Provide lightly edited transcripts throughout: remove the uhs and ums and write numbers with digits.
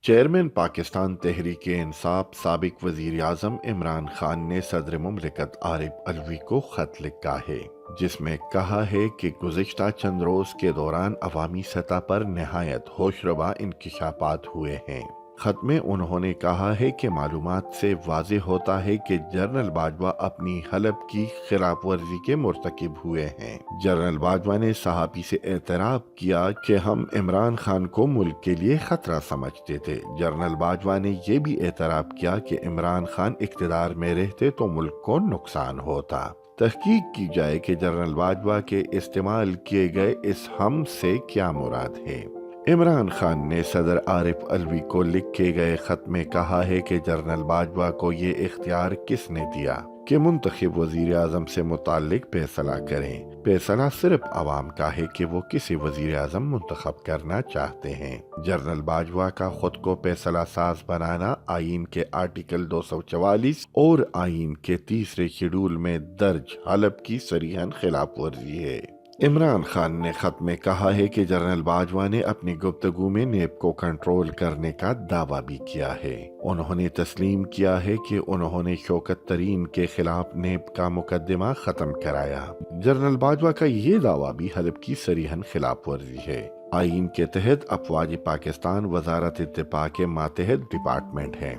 Chairman Pakistan Tehreek Insaf سابق وزیر اعظم عمران خان نے صدر مملکت عارف علوی کو خط لکھا ہے، جس میں کہا ہے کہ گزشتہ چند روز کے دوران عوامی سطح پر نہایت ہوشربا انکشافات ہوئے ہیں۔ خط میں انہوں نے کہا ہے کہ معلومات سے واضح ہوتا ہے کہ جنرل باجوہ اپنی حلف کی خلاف ورزی کے مرتکب ہوئے ہیں۔ جنرل باجوہ نے صحافی سے اعتراف کیا کہ ہم عمران خان کو ملک کے لیے خطرہ سمجھتے تھے۔ جنرل باجوہ نے یہ بھی اعتراف کیا کہ عمران خان اقتدار میں رہتے تو ملک کو نقصان ہوتا۔ تحقیق کی جائے کہ جنرل باجوہ کے استعمال کیے گئے اس ہم سے کیا مراد ہے۔ عمران خان نے صدر عارف علوی کو لکھے گئے خط میں کہا ہے کہ جنرل باجوہ کو یہ اختیار کس نے دیا کہ منتخب وزیر اعظم سے متعلق فیصلہ کریں۔ فیصلہ صرف عوام کا ہے کہ وہ کسی وزیر اعظم منتخب کرنا چاہتے ہیں۔ جنرل باجوہ کا خود کو فیصلہ ساز بنانا آئین کے آرٹیکل 244 اور آئین کے تیسرے شیڈول میں درج حلف کی صریحاً خلاف ورزی ہے۔ عمران خان نے خط میں کہا ہے کہ جنرل باجوہ نے اپنی گفتگو میں نیب کو کنٹرول کرنے کا دعویٰ بھی کیا ہے۔ انہوں نے تسلیم کیا ہے کہ انہوں نے شوکت ترین کے خلاف نیب کا مقدمہ ختم کرایا۔ جنرل باجوہ کا یہ دعویٰ بھی حلف کی صریحاً خلاف ورزی ہے۔ آئین کے تحت افواج پاکستان وزارت دفاع کے ماتحت ڈپارٹمنٹ ہے۔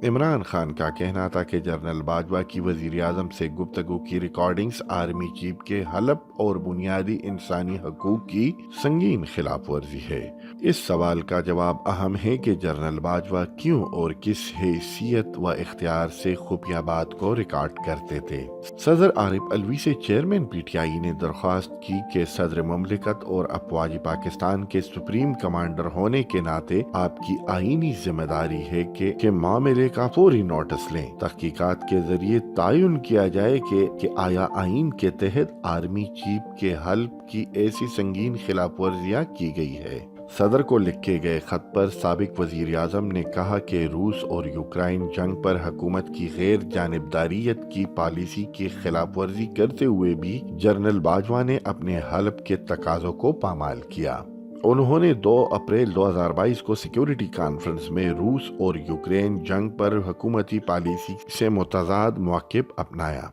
عمران خان کا کہنا تھا کہ جنرل باجوہ کی وزیر اعظم سے گفتگو کی ریکارڈنگز آرمی چیف کے حلف اور بنیادی انسانی حقوق کی سنگین خلاف ورزی ہے۔ اس سوال کا جواب اہم ہے کہ جنرل باجوہ کیوں اور کس حیثیت و اختیار سے خفیہ بات کو ریکارڈ کرتے تھے۔ صدر عارف علوی سے چیئرمین پی ٹی آئی نے درخواست کی کہ صدر مملکت اور افواج پاکستان کے سپریم کمانڈر ہونے کے ناطے آپ کی آئینی ذمہ داری ہے کہ معاملے کا فوری نوٹس لیں۔ تحقیقات کے ذریعے تعین کیا جائے کہ آیا آئین کے تحت آرمی چیف کے حلف کی ایسی سنگین خلاف ورزیاں کی گئی ہے۔ صدر کو لکھے گئے خط پر سابق وزیر اعظم نے کہا کہ روس اور یوکرائن جنگ پر حکومت کی غیر جانبداریت کی پالیسی کی خلاف ورزی کرتے ہوئے بھی جنرل باجوہ نے اپنے حلف کے تقاضوں کو پامال کیا۔ انہوں نے 2 اپریل 2022 کو سیکیورٹی کانفرنس میں روس اور یوکرین جنگ پر حکومتی پالیسی سے متضاد موقف اپنایا۔